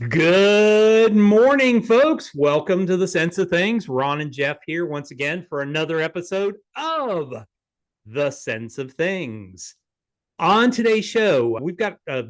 Good morning, folks. Welcome to the Sense of Things. Ron and Jeff here once again for another episode of the Sense of Things. On today's show, we've got a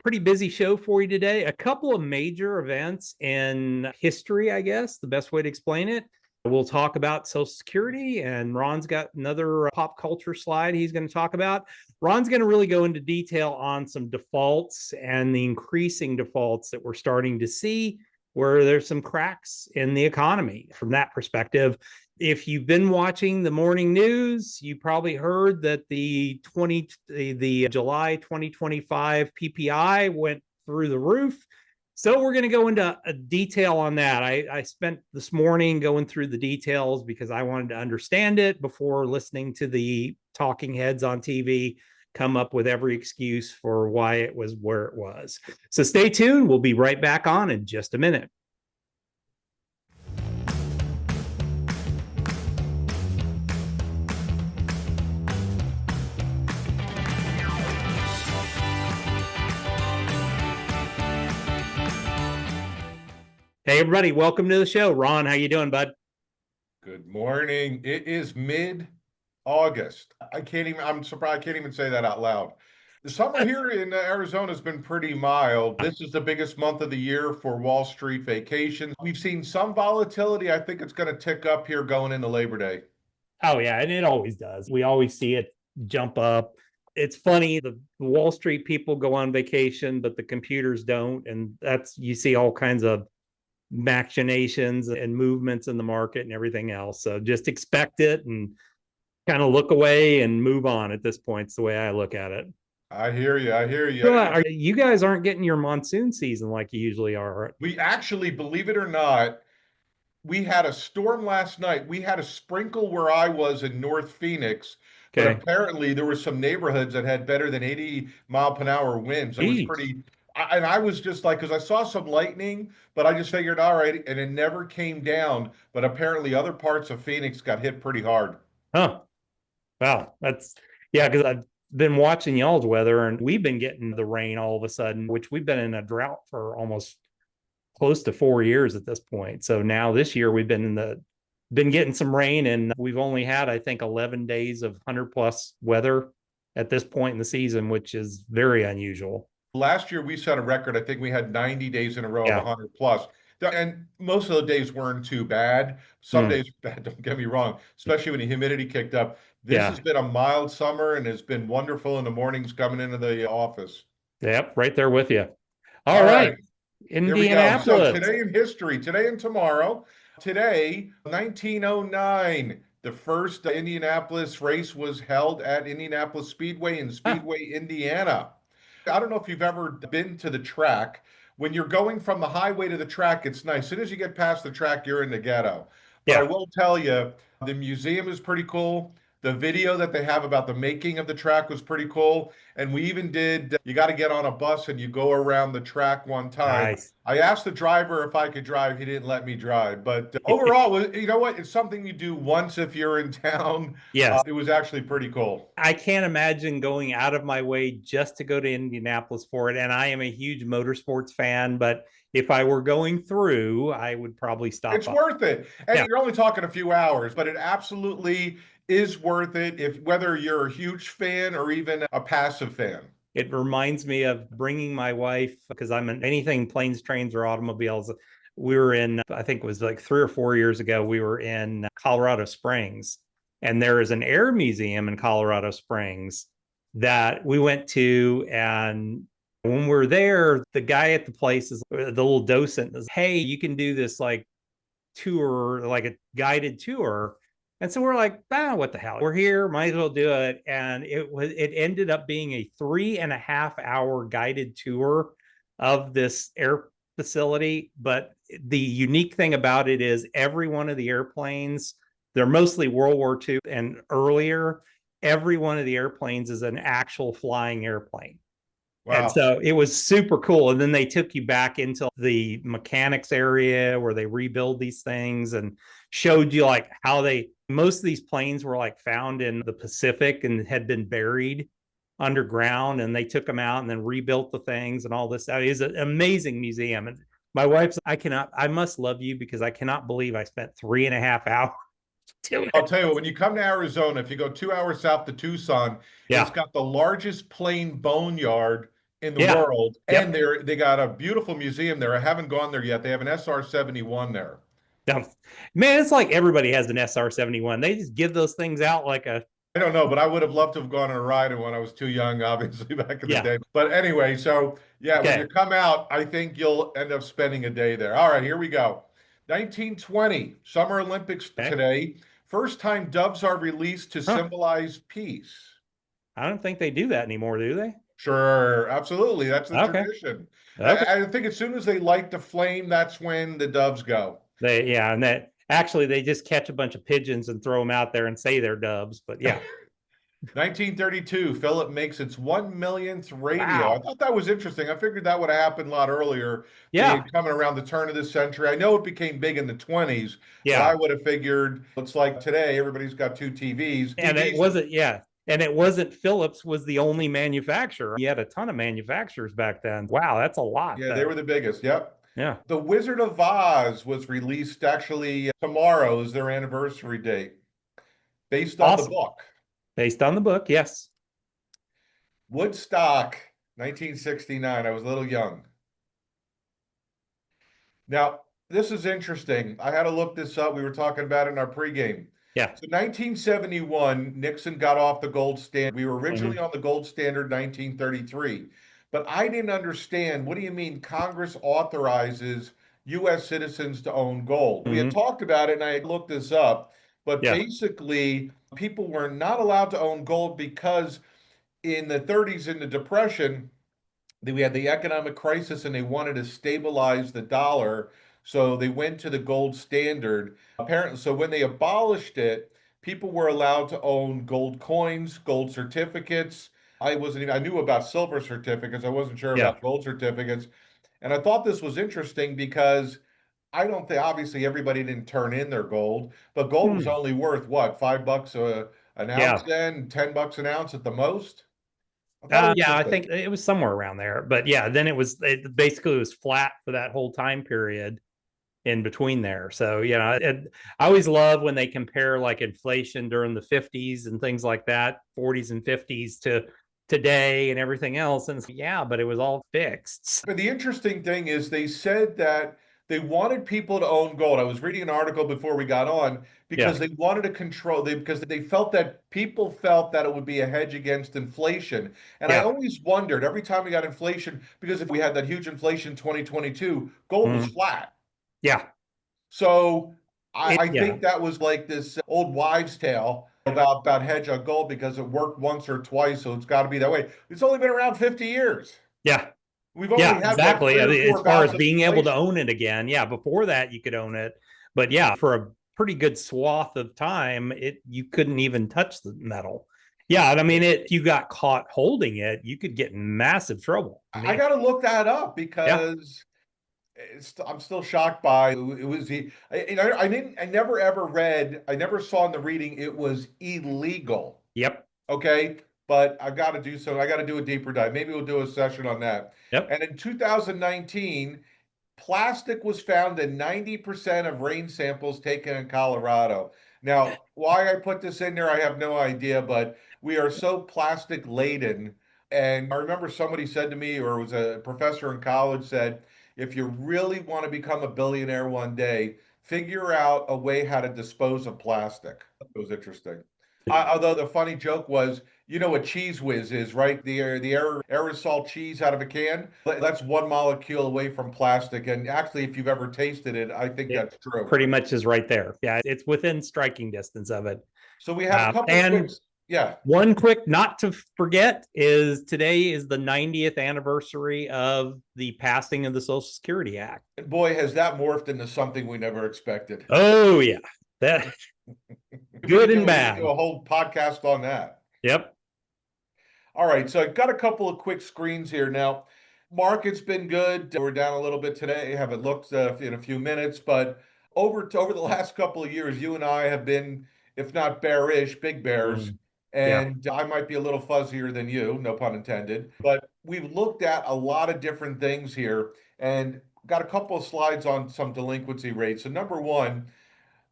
pretty busy show for you today. A couple of major events in history, I guess, the best way to explain it. We'll talk about Social Security, and Ron's got another pop culture slide he's going to talk about. Ron's going to really go into detail on some defaults and the increasing defaults that we're starting to see, where there's some cracks in the economy from that perspective. If you've been watching the morning news, you probably heard that the July 2025 PPI went through the roof. So we're going to go into a detail on that. I spent this morning going through the details because I wanted to understand it before listening to the talking heads on TV come up with every excuse for why it was where it was. So stay tuned. We'll be right back on in just a minute. Hey, everybody. Welcome to the show. Ron, how you doing, bud? Good morning. It is mid-August. I'm surprised I can't even say that out loud. The summer here in Arizona has been pretty mild. This is the biggest month of the year for Wall Street vacations. We've seen some volatility. I think it's going to tick up here going into Labor Day. Oh, yeah, and it always does. We always see it jump up. It's funny, the Wall Street people go on vacation, but the computers don't. And you see all kinds of machinations and movements in the market and everything else. So just expect it and kind of look away and move on at this point. It's the way I look at it. I hear you. You guys aren't getting your monsoon season like you usually are. We actually, believe it or not, we had a storm last night. We had a sprinkle where I was in North Phoenix, but apparently there were some neighborhoods that had better than 80-mile-per-hour winds. It was pretty, and I was just like, because I saw some lightning, but I just figured, all right, and it never came down. But apparently other parts of Phoenix got hit pretty hard. Huh. Wow. Because I've been watching y'all's weather, and we've been getting the rain all of a sudden, which we've been in a drought for almost close to 4 years at this point. So now this year we've been getting some rain, and we've only had, I think, 11 days of 100+ weather at this point in the season, which is very unusual. Last year we set a record. I think we had 90 days in a row of 100+. And most of the days weren't too bad. Some days were bad, don't get me wrong, especially when the humidity kicked up. This has been a mild summer and has been wonderful in the mornings coming into the office. Yep, right there with you. All right. Indianapolis. So today in history, today and tomorrow. Today, 1909, the first Indianapolis race was held at Indianapolis Speedway in Speedway, Indiana. I don't know if you've ever been to the track. When you're going from the highway to the track, it's nice. As soon as you get past the track, you're in the ghetto. But I will tell you, the museum is pretty cool. The video that they have about the making of the track was pretty cool. And we even did, you got to get on a bus and you go around the track one time. Nice. I asked the driver if I could drive. He didn't let me drive. But overall, you know what? It's something you do once if you're in town. Yes. It was actually pretty cool. I can't imagine going out of my way just to go to Indianapolis for it. And I am a huge motorsports fan, but if I were going through, I would probably stop. It's worth it. And you're only talking a few hours, but it absolutely is worth it, whether you're a huge fan or even a passive fan. It reminds me of bringing my wife, because I'm in anything planes, trains, or automobiles. We were in, I think it was like 3 or 4 years ago, we were in Colorado Springs, and there is an air museum in Colorado Springs that we went to. And when we're there, the guy at the place is the little docent is, hey, you can do this like tour, like a guided tour. And so we're like, what the hell? We're here, might as well do it. And it ended up being a 3.5-hour guided tour of this air facility. But the unique thing about it is every one of the airplanes, they're mostly World War II and earlier. Every one of the airplanes is an actual flying airplane. Wow. And so it was super cool. And then they took you back into the mechanics area where they rebuild these things and showed you like how most of these planes were like found in the Pacific and had been buried underground, and they took them out and then rebuilt the things and all this stuff. It's an amazing museum. And my wife's, I must love you because I cannot believe I spent 3.5 hours doing I'll it. tell you what, when you come to Arizona, if you go 2 hours south to Tucson, it's Yeah. got the largest plain boneyard in the Yeah. world, and Yep. they got a beautiful museum there. I haven't gone there yet. They have an SR-71 there. Yeah. Man, it's like everybody has an SR-71. They just give those things out like a, I don't know, but I would have loved to have gone on a ride when I was too young, obviously, back in the yeah. day. But anyway, so yeah, when you Okay. come out, I think you'll end up spending a day there. All right, here we go. 1920, Summer Olympics Okay. today. First time doves are released to Huh. symbolize peace. I don't think they do that anymore, do they? Sure, absolutely. That's the Okay. tradition. Okay. I think as soon as they light the flame, that's when the doves go. Yeah, and that actually they just catch a bunch of pigeons and throw them out there and say they're doves. But yeah. 1932, Philip makes its 1 millionth radio. I Wow. thought that was interesting. I figured that would have happened a lot earlier, being Yeah. coming around the turn of this century. I know it became big in the 20s, but I Yeah. would have figured it's like today, everybody's got two TVs. And it wasn't, yeah. And it wasn't Philips was the only manufacturer. You had a ton of manufacturers back then. Wow, that's a lot Yeah, they though. were the biggest. Yep. Yeah. The Wizard of Oz was released actually tomorrow is their anniversary date, based on the Awesome. book. Based on the book, yes. Woodstock, 1969. I was a little young. Now, this is interesting. I had to look this up. We were talking about it in our pregame. Yeah. So 1971, Nixon got off the gold standard. We were originally Mhm. on the gold standard 1933. But I didn't understand, what do you mean Congress authorizes US citizens to own gold? We had Mhm. talked about it and I had looked this up, but Yeah. basically people were not allowed to own gold because in the 30s in the Depression, we had the economic crisis and they wanted to stabilize the dollar. So they went to the gold standard. Apparently, so when they abolished it, people were allowed to own gold coins, gold certificates. I knew about silver certificates. I wasn't sure Yeah. about gold certificates. And I thought this was interesting because I don't think, obviously, everybody didn't turn in their gold, but gold was Hmm. only worth what, $5 an ounce Yeah. then, $10 an ounce at the most? I thought it was Yeah, I interesting. think it was somewhere around there. But yeah, then it basically was flat for that whole time period in between there. So, I always love when they compare like inflation during the 50s and things like that, 40s and 50s to today and everything else. And yeah, but it was all fixed. But the interesting thing is they said that they wanted people to own gold. I was reading an article before we got on because Yeah. they wanted to control because they felt that people felt that it would be a hedge against inflation. And I Yeah. always wondered every time we got inflation, because if we had that huge inflation 2022, gold was Mhm. flat. Yeah. So I Yeah. think that was like this old wives' tale about hedge on gold because it worked once or twice, so it's got to be that way. It's only been around 50 years. Yeah. We've Yeah, only had what, exactly. three I or mean, as four far as bouts of being able to inflation. own it again, yeah, before that you could own it. But yeah, for a pretty good swath of time, you couldn't even touch the metal. Yeah, and I mean it you got caught holding it, you could get in massive trouble. I I mean, got to look that up yeah, because I'm still shocked by it was I never ever read, I never saw in the reading it was illegal. yep, Okay, but I've got to do so. I got to do a deeper dive. Maybe we'll do a session on that. yep. And in 2019, plastic was found in 90% of rain samples taken in Colorado. Now, why I put this in there, I have no idea, but we are so plastic laden. And I remember somebody said to me, or it was a professor in college said, if you really want to become a billionaire one day, figure out a way how to dispose of plastic. It was interesting. Although the funny joke was, you know what Cheese Whiz is, right? The aerosol cheese out of a can. That's one molecule away from plastic. And actually, if you've ever tasted it, I think It that's true. pretty much is right there. Yeah, it's within striking distance of it. So we have a couple And quicks. Yeah. one quick not to forget is today is the 90th anniversary of the passing of the Social Security Act. Boy, has that morphed into something we never expected. Oh yeah. That good and We need to do bad. a whole podcast on that. Yep. All right, so I've got a couple of quick screens here now. Market's been good. We're down a little bit today. Haven't looked in a few minutes, but over the last couple of years, you and I have been, if not bearish, big bears. Mm. Yeah. And I might be a little fuzzier than you, no pun intended, but we've looked at a lot of different things here and got a couple of slides on some delinquency rates. So, number one,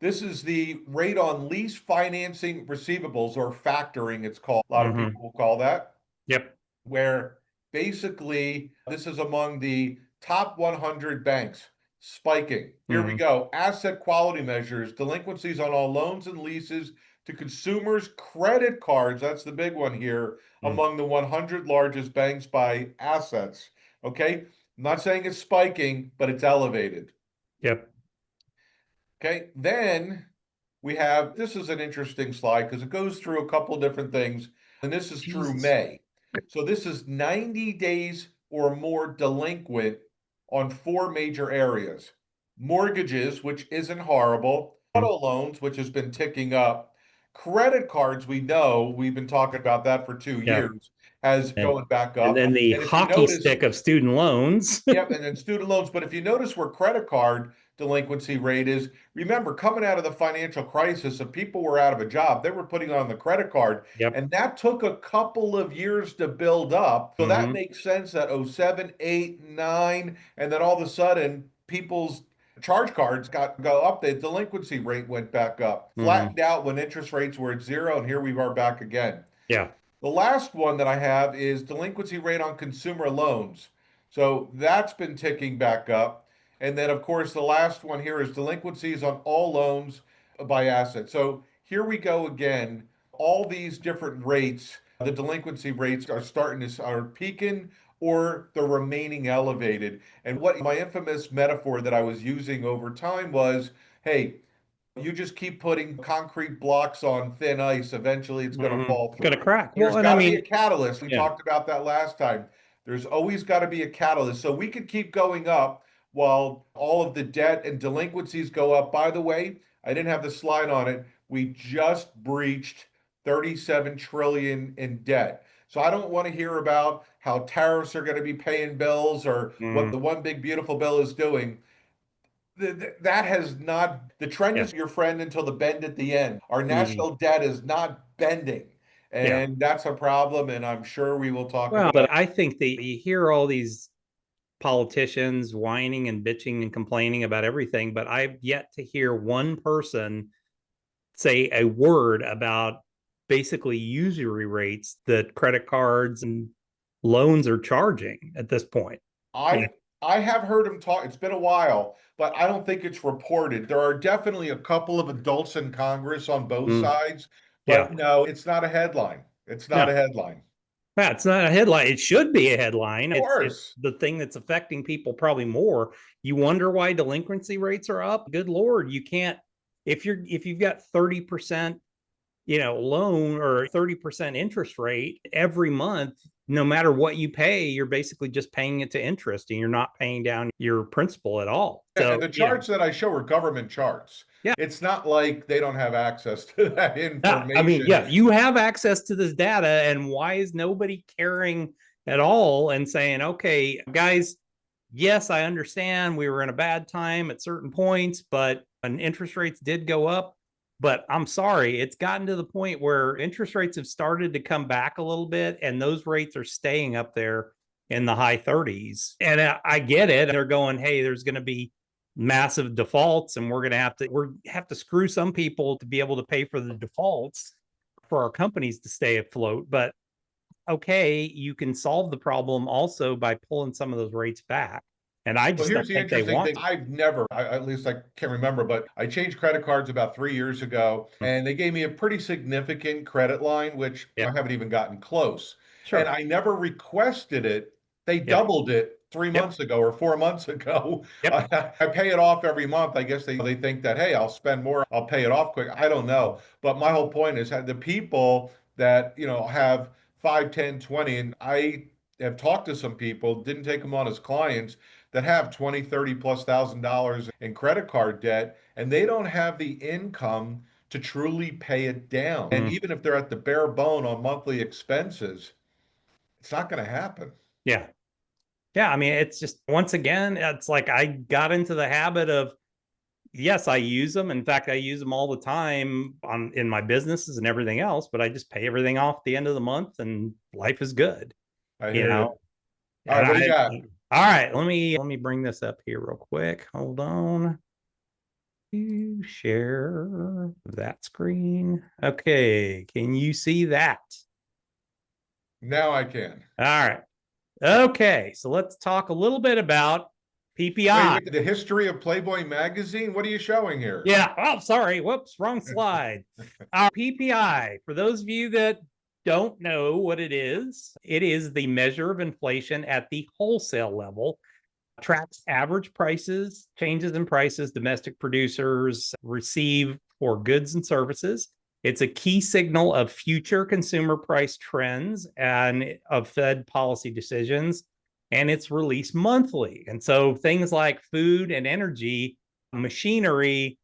this is the rate on lease financing receivables, or factoring, it's called. A lot of Hmm. people will call that, Yep. where basically this is among the top 100 banks spiking. Here we Hmm. go. Asset quality measures, delinquencies on all loans and leases to consumers' credit cards. That's the big one here, Mm. among the 100 largest banks by assets. Okay. I'm not saying it's spiking, but it's elevated. Yep. Okay. Then we have, this is an interesting slide because it goes through a couple different things, and this is through Jesus. May. So this is 90 days or more delinquent on four major areas: mortgages, which isn't horrible; Mm. auto loans, which has been ticking up; credit cards, we know we've been talking about that for 2 years, Yep. has And going back and up. then the And if you hockey notice, stick of student loans. yep, and then student loans. But if you notice where credit card delinquency rate is, remember coming out of the financial crisis, if people were out of a job, they were putting on the credit card, Yep. and that took a couple of years to build up. So that Hmm. makes sense that oh 07, 8, 9, and then all of a sudden people's charge cards got go up, the delinquency rate went back up, Hmm. flattened out when interest rates were at zero, and here we are back again. Yeah. The last one that I have is delinquency rate on consumer loans. So that's been ticking back up. And then, of course, the last one here is delinquencies on all loans by asset. So here we go again. All these different rates, the delinquency rates are are peaking, or they're remaining elevated. And what my infamous metaphor that I was using over time was, hey, you just keep putting concrete blocks on thin ice, eventually it's going to Hmm. fall Gonna through. crack. There's Well, and I got to be a mean, catalyst. We yeah. talked about that last time. There's always got to be a catalyst. So we could keep going up while all of the debt and delinquencies go up. By the way, I didn't have the slide on it. We just breached 37 trillion in debt. So I don't want to hear about how tariffs are going to be paying bills or what Mm. the one big beautiful bill is doing. That has not, the trend Yeah. is your friend until the bend at the end. Our Hmm. national debt is not bending. Yeah. And that's a problem. And I'm sure we will talk Well, about. but I think that you hear all these politicians whining and bitching and complaining about everything, but I've yet to hear one person say a word about basically usury rates that credit cards and loans are charging at this point. You know, I I have heard him talk. It's been a while, but I don't think it's reported. There are definitely a couple of adults in Congress on both mm, sides, yeah, but no, it's not a headline. It's not no, a headline. it's not a headline. It should be a headline. Of It's course. the thing that's affecting people probably more. You wonder why delinquency rates are up. Good Lord, you can't if you've got 30%, loan or 30% interest rate every month, no matter what you pay, you're basically just paying it to interest and you're not paying down your principal at all. And So, the charts that I show are government charts. yeah. It's not like they don't have access to that I mean, information. yeah, you have access to this data, and why is nobody caring at all and saying, okay, guys, yes, I understand we were in a bad time at certain points, but and interest rates did go up. But I'm sorry, it's gotten to the point where interest rates have started to come back a little bit, and those rates are staying up there in the high 30s. And I get it. They're going, hey, there's going to be massive defaults, and we're have to screw some people to be able to pay for the defaults for our companies to stay afloat. But okay, you can solve the problem also by pulling some of those rates back. And I Well, just here's don't the think they interesting want thing. to. I've never, at least I can't remember, but I changed credit cards about 3 years ago, and they gave me a pretty significant credit line, which I Yep. haven't even gotten close. And Sure. I never requested it. They Yep. doubled it three Yep. months ago or 4 months ago. Yep. I pay it off every month. I guess they think that, hey, I'll spend more, I'll pay it off quick. I don't know. But my whole point is that the people that, have 5, 10, 20, and I have talked to some people, didn't take them on as clients, that have 20, 30 plus $1,000 in credit card debt, and they don't have the income to truly pay it down. And Mm. even if they're at the bare bone on monthly expenses, it's not going to happen. Yeah. Yeah. I mean, it's just, once again, it's like I got into the habit of yes, I use them. In fact, I use them all the time in my businesses and everything else, but I just pay everything off at the end of the month and life is good, I you hear you. know? All And right, what do you got? all right, let me bring this up here real quick. Hold on. You share that screen. Okay, can you see that? Now I can. All right. Okay, so let's talk a little bit about PPI. Wait, the history of Playboy magazine? What are you showing here? Yeah. Oh, sorry. Whoops, wrong slide. PPI, for those of you that don't know what it is the measure of inflation at the wholesale level, tracks average prices, changes in prices domestic producers receive for goods and services. It's a key signal of future consumer price trends and of Fed policy decisions, and it's released monthly. And so things like food and energy, machinery,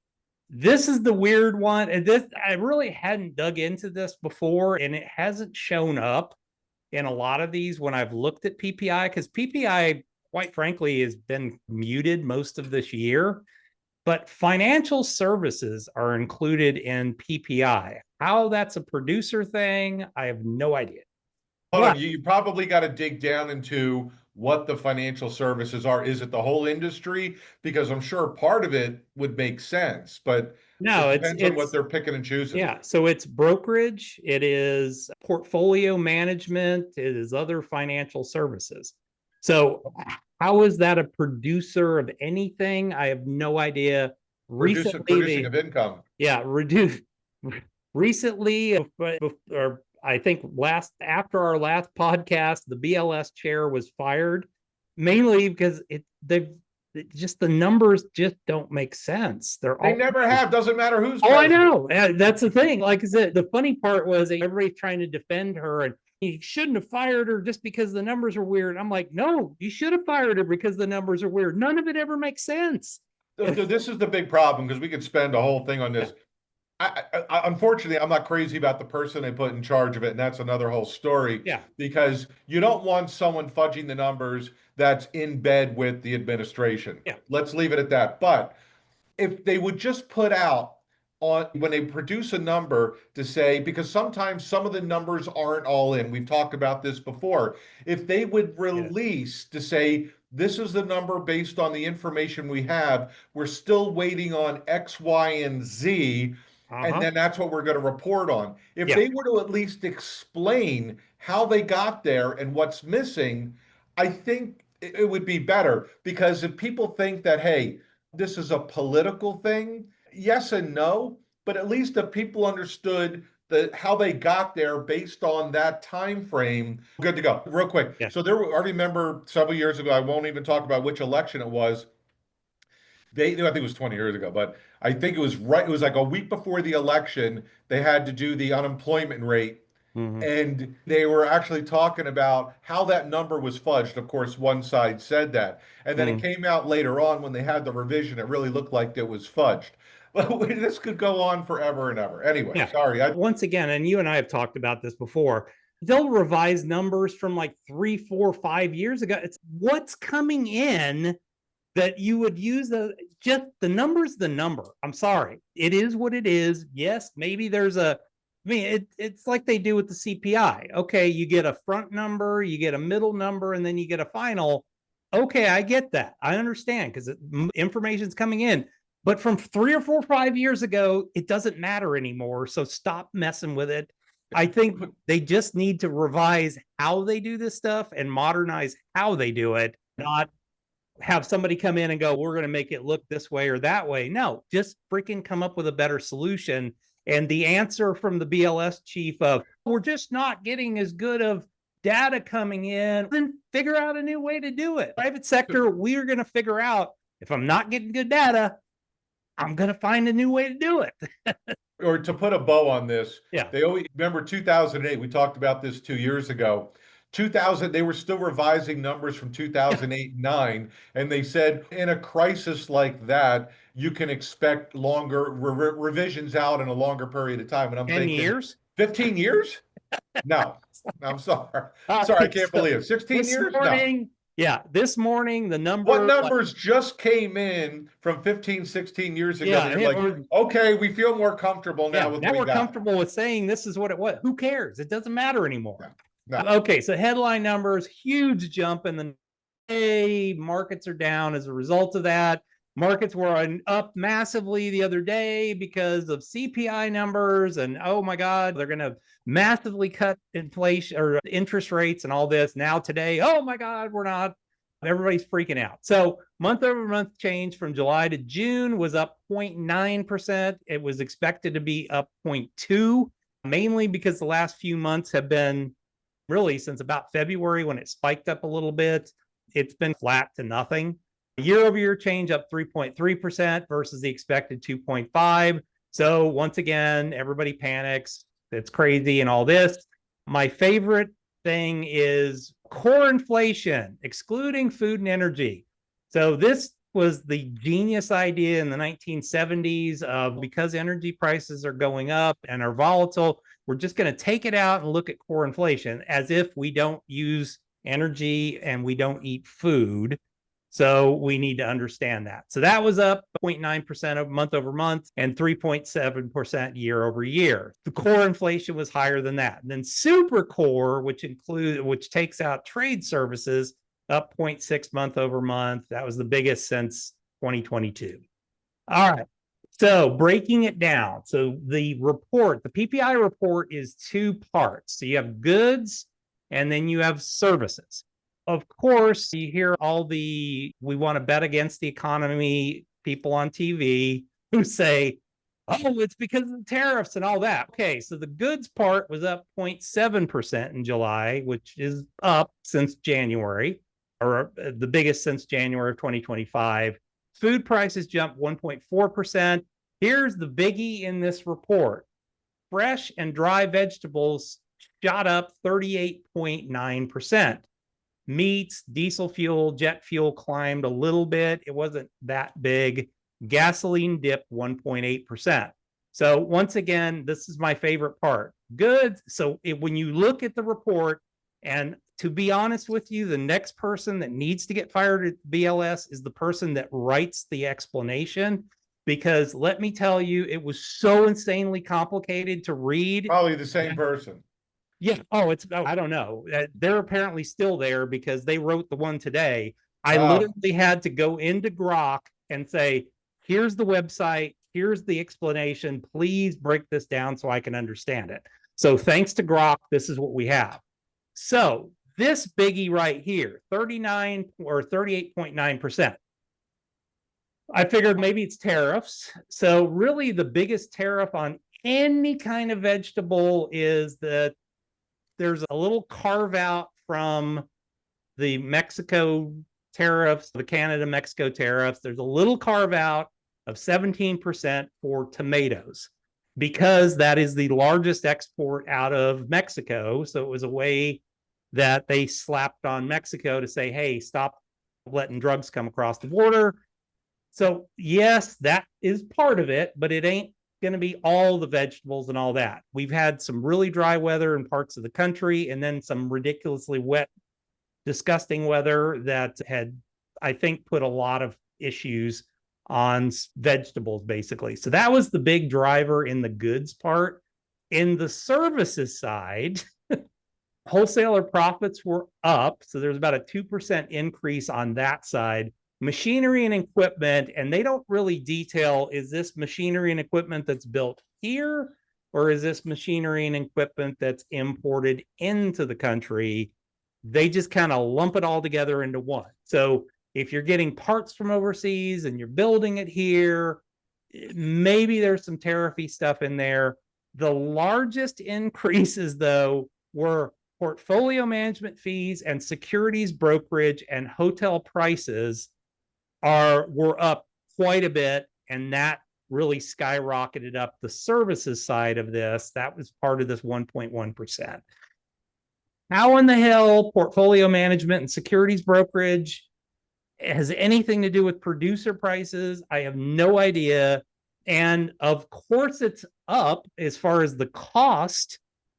this is the weird one. And this, I really hadn't dug into this before, and it hasn't shown up in a lot of these when I've looked at PPI, because PPI, quite frankly, has been muted most of this year. But financial services are included in PPI. How that's a producer thing, I have no idea. Hold on, But you probably got to dig down into what the financial services are. Is it the whole industry? Because I'm sure part of it would make sense, but it no, depends on what they're picking and choosing. yeah, so it's brokerage, it is portfolio management, it is other financial services. So, how is that a producer of anything? I have no idea. Recently, Producing of income. yeah, reduce recently, or I think after our last podcast, the BLS chair was fired, mainly because just the numbers just don't make sense. They're They all never have. Doesn't matter who's Oh, I president. know. That's the thing. Like I said, the funny part was everybody's trying to defend her, and he shouldn't have fired her just because the numbers are weird. I'm like, no, you should have fired her because the numbers are weird. None of it ever makes sense. This is the big problem because we could spend a whole thing on this. Unfortunately, I'm not crazy about the person they put in charge of it, and that's another whole story. Yeah. Because you don't want someone fudging the numbers that's in bed with the administration. Yeah. Let's leave it at that. But if they would just put out on when they produce a number to say, because sometimes some of the numbers aren't all in. We've talked about this before. If they would release to say, this is the number based on the information we have, we're still waiting on X, Y, and Z. And then that's what we're going to report on. If Yeah. they were to at least explain how they got there and what's missing, I think it would be better. Because if people think that, hey, this is a political thing, yes and no, but at least if people understood how they got there based on that time frame, good to go. Real quick. Yeah. So I remember several years ago, I won't even talk about which election it was. I think it was 20 years ago, but I think it was like a week before the election, they had to do the unemployment rate. Mm-hmm. And they were actually talking about how that number was fudged. Of course, one side said that. And then it came out later on when they had the revision, it really looked like it was fudged. But this could go on forever and ever. Anyway, Yeah. sorry. Once again, and you and I have talked about this before, they'll revise numbers from like 3, 4, 5 years ago. It's what's coming in that you would use just the number's the number. I'm sorry. It is what it is. Yes, maybe it's like they do with the CPI. Okay, you get a front number, you get a middle number, and then you get a final. Okay, I get that. I understand because information's coming in. But from 3 or 4, 5 years ago, it doesn't matter anymore. So stop messing with it. I think they just need to revise how they do this stuff and modernize how they do it, not have somebody come in and go, we're going to make it look this way or that way. No, just freaking come up with a better solution. And the answer from the BLS chief of, we're just not getting as good of data coming in, then figure out a new way to do it. Private sector, we are going to figure out if I'm not getting good data, I'm going to find a new way to do it. Or to put a bow on this, Yeah. they always remember 2008. We talked about this 2 years ago. 2000, they were still revising numbers from 2008 9, and they said in a crisis like that, you can expect longer revisions out in a longer period of time. And I'm 10 thinking, years? 15 years? No, I'm sorry. Sorry, I can't believe it. 16 this years? No. morning, Yeah, this morning the What number, numbers just came in from 15, 16 years ago that yeah, you're like, okay, we feel more comfortable now yeah, with now what we we're got? comfortable with saying this is what it was. Who cares? It doesn't matter anymore. No, no. Okay, so headline numbers, huge jump in the day. Markets are down as a result of that. Markets were up massively the other day because of CPI numbers, and oh my God, they're going to massively cut inflation or interest rates and all this. Now today, oh my God, we're not. Everybody's freaking out. So month over month change from July to June was up 0.9%. It was expected to be up 0.2, mainly because the last few months have been really since about February when it spiked up a little bit. It's been flat to nothing. Year over year change up 3.3% versus the expected 2.5. So once again, everybody panics. It's crazy and all this. My favorite thing is core inflation, excluding food and energy. So this was the genius idea in the 1970s of because energy prices are going up and are volatile, we're just going to take it out and look at core inflation as if we don't use energy and we don't eat food. So we need to understand that. So that was up 0.9% of month over month and 3.7% year over year. The core inflation was higher than that. And then super core, which takes out trade services, up 0.6 month over month. That was the biggest since 2022. All right. So breaking it down. So the PPI report is two parts. So you have goods and then you have services. Of course, you hear all we want to bet against the economy people on TV who say, oh, it's because of the tariffs and all that. Okay, so the goods part was up 0.7% in July, which is up since January, or the biggest since January of 2025. Food prices jumped 1.4%. Here's the biggie in this report. Fresh and dry vegetables shot up 38.9%. Meats, diesel fuel, jet fuel climbed a little bit. It wasn't that big. Gasoline dipped 1.8%. So once again, this is my favorite part. Good. So when you look at the report, and to be honest with you, the next person that needs to get fired at BLS is the person that writes the explanation. Because let me tell you, it was so insanely complicated to read. Probably the same person. Yeah. I don't know. They're apparently still there because they wrote the one today. I Oh, literally had to go into Grok and say, here's the website, here's the explanation. Please break this down so I can understand it. So thanks to Grok, this is what we have. So this biggie right here, 39 or 38.9%. I figured maybe it's tariffs. So really the biggest tariff on any kind of vegetable is that there's a little carve out from the Mexico tariffs, the Canada-Mexico tariffs. There's a little carve out of 17% for tomatoes because that is the largest export out of Mexico. So it was a way that they slapped on Mexico to say, hey, stop letting drugs come across the border. So yes, that is part of it, but it ain't going to be all the vegetables and all that. We've had some really dry weather in parts of the country and then some ridiculously wet, disgusting weather that had, I think, put a lot of issues on vegetables, basically. So that was the big driver in the goods part. In the services side, wholesaler profits were up. So there's about a 2% increase on that side. Machinery and equipment, and they don't really detail, is this machinery and equipment that's built here, or is this machinery and equipment that's imported into the country? They just kind of lump it all together into one. So if you're getting parts from overseas and you're building it here, maybe there's some tariffy stuff in there. The largest increases, though, were portfolio management fees and securities brokerage and hotel prices were up quite a bit, and that really skyrocketed up the services side of this. That was part of this 1.1%. How in the hell portfolio management and securities brokerage has anything to do with producer prices? I have no idea. And of course, it's up as far as the cost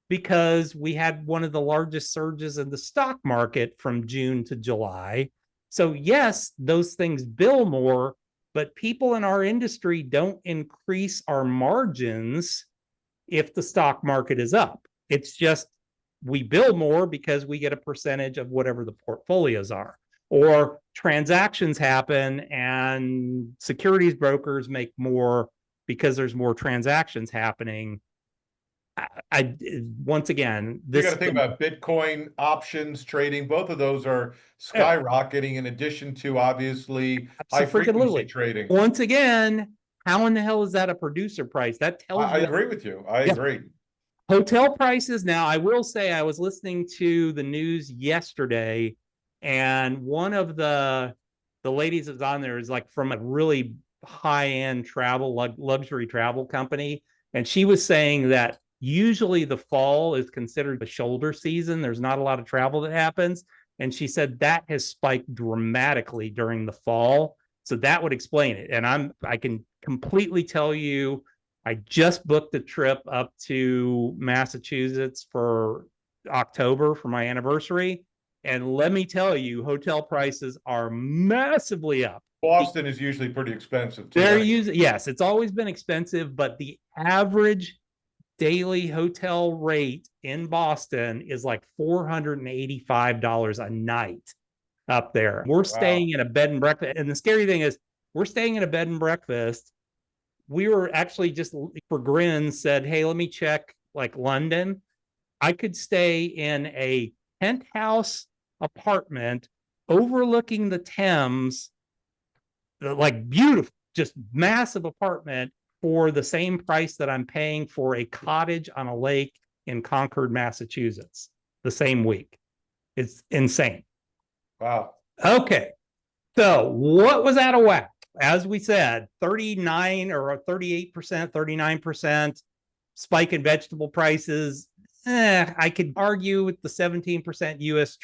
because we had one of the largest surges in the stock market from June to July. So, yes, those things bill more, but people in our industry don't increase our margins if the stock market is up. It's just we bill more because we get a percentage of whatever the portfolios are. Or transactions happen and securities brokers make more because there's more transactions happening. I once again, You got to think about Bitcoin options trading. Both of those are skyrocketing in addition to obviously high frequency trading. Once again, how in the hell is that a producer price? That tells I agree with you. I agree. Hotel prices. Now, I will say I was listening to the news yesterday, and one of the ladies that's on there is like from a really high-end travel luxury travel company, and she was saying that usually the fall is considered the shoulder season. There's not a lot of travel that happens. And she said that has spiked dramatically during the fall. So that would explain it. And I can completely tell you, I just booked a trip up to Massachusetts for October for my anniversary. And let me tell you, hotel prices are massively up. Boston is usually pretty expensive too. Yes, it's always been expensive, but the average daily hotel rate in Boston is like $485 a night up there. We're staying in a bed and breakfast. And the scary thing is, we're staying in a bed and breakfast. We were actually just for grins said, hey, let me check like London. I could stay in a penthouse apartment overlooking the Thames, like beautiful, just massive apartment for the same price that I'm paying for a cottage on a lake in Concord, Massachusetts, the same week. It's insane. Wow. Okay. So what was out of whack? As we said, 39 or 38%, 39% spike in vegetable prices. I could argue with the 17% U.S.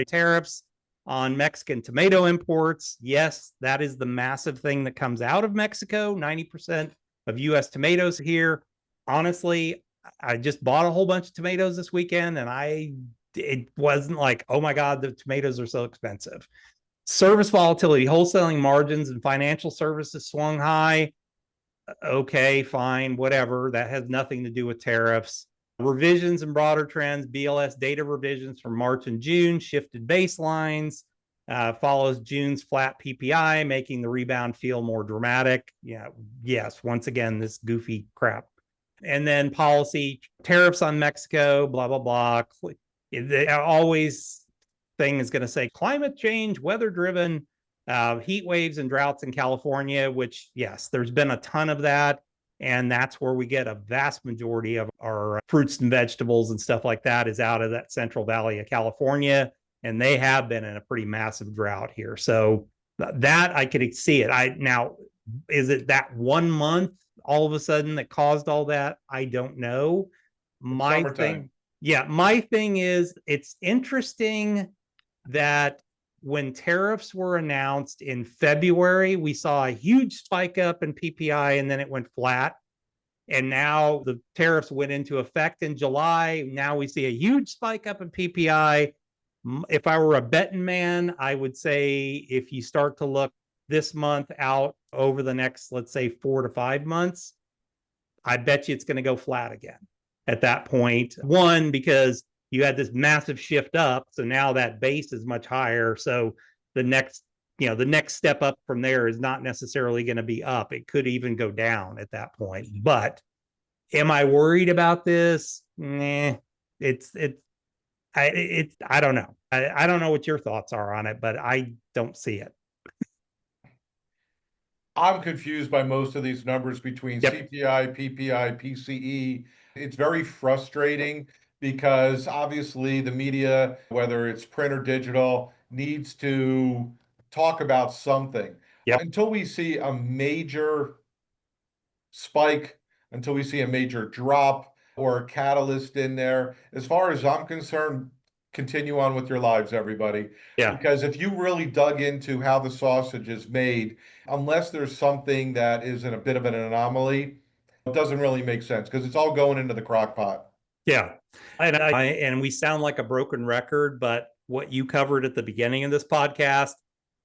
tariffs on Mexican tomato imports. Yes, that is the massive thing that comes out of Mexico. 90% of U.S. tomatoes here. Honestly, I just bought a whole bunch of tomatoes this weekend, and it wasn't like, oh my God, the tomatoes are so expensive. Service volatility, wholesaling margins and financial services swung high. Okay, fine, whatever. That has nothing to do with tariffs. Revisions and broader trends, BLS data revisions from March and June, shifted baselines, follows June's flat PPI, making the rebound feel more dramatic. Yeah, yes, once again, this goofy crap. And then policy, tariffs on Mexico, blah, blah, blah. Always thing is going to say climate change, weather driven, heat waves and droughts in California, which, yes, there's been a ton of that. And that's where we get a vast majority of our fruits and vegetables and stuff like that is out of that Central Valley of California. And they have been in a pretty massive drought here. So that I could see it. Now, is it that 1 month all of a sudden that caused all that? I don't know. My thing is, it's interesting that when tariffs were announced in February, we saw a huge spike up in PPI and then it went flat. And now the tariffs went into effect in July. Now we see a huge spike up in PPI. If I were a betting man, I would say if you start to look this month out over the next, let's say 4 to 5 months, I bet you it's going to go flat again at that point. One, because you had this massive shift up. So now that base is much higher. So the next step up from there is not necessarily going to be up. It could even go down at that point. But am I worried about this? I don't know. I don't know what your thoughts are on it, but I don't see it. I'm confused by most of these numbers between CPI, PPI, PCE. It's very frustrating because obviously the media, whether it's print or digital, needs to talk about something. Until we see a major spike, until we see a major drop or a catalyst in there, as far as I'm concerned, continue on with your lives, everybody. Because if you really dug into how the sausage is made, unless there's something that is in a bit of an anomaly, it doesn't really make sense because it's all going into the crock pot. Yeah. And we sound like a broken record, but what you covered at the beginning of this podcast,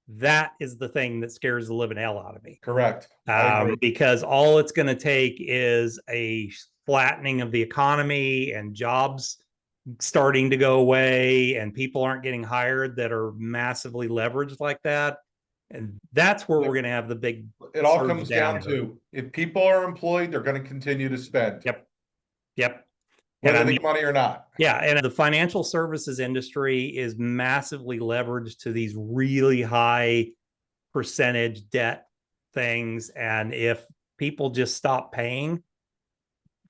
that is the thing that scares the living hell out of me. Correct. I agree. Because all it's going to take is a flattening of the economy and jobs starting to go away, and people aren't getting hired that are massively leveraged like that. And that's where we're going to have the big. It all comes down to, if people are employed, they're going to continue to spend. Yep. Whether they get money or not. Yeah. And the financial services industry is massively leveraged to these really high percentage debt things. And if people just stop paying,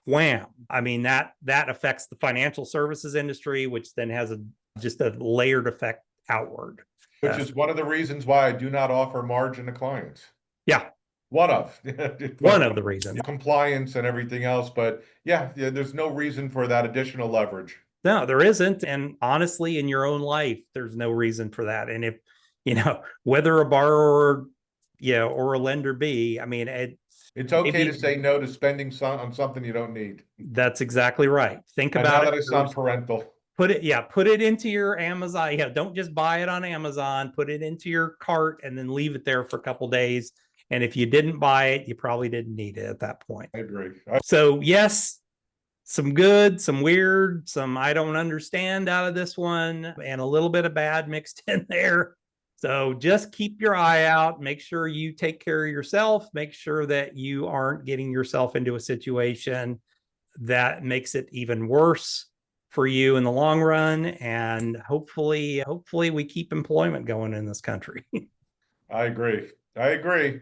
wham. I mean, that affects the financial services industry, which then has just a layered effect outward. Which is one of the reasons why I do not offer margin to clients. Yeah. One of the reasons. Compliance and everything else. But yeah, there's no reason for that additional leverage. No, there isn't. And honestly, in your own life, there's no reason for that. And if, whether a borrower, or a lender be, I mean, it's okay to say no to spending on something you don't need. That's exactly right. Think about it. Now that I sound parental. Put it into your Amazon. Don't just buy it on Amazon. Put it into your cart and then leave it there for a couple days. And if you didn't buy it, you probably didn't need it at that point. I agree. So yes, some good, some weird, some I don't understand out of this one, and a little bit of bad mixed in there. So just keep your eye out. Make sure you take care of yourself. Make sure that you aren't getting yourself into a situation that makes it even worse for you in the long run. And hopefully we keep employment going in this country. I agree. All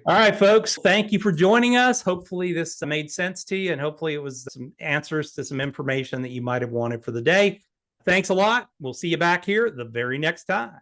right, folks. Thank you for joining us. Hopefully this made sense to you, and hopefully it was some answers to some information that you might have wanted for the day. Thanks a lot. We'll see you back here the very next time.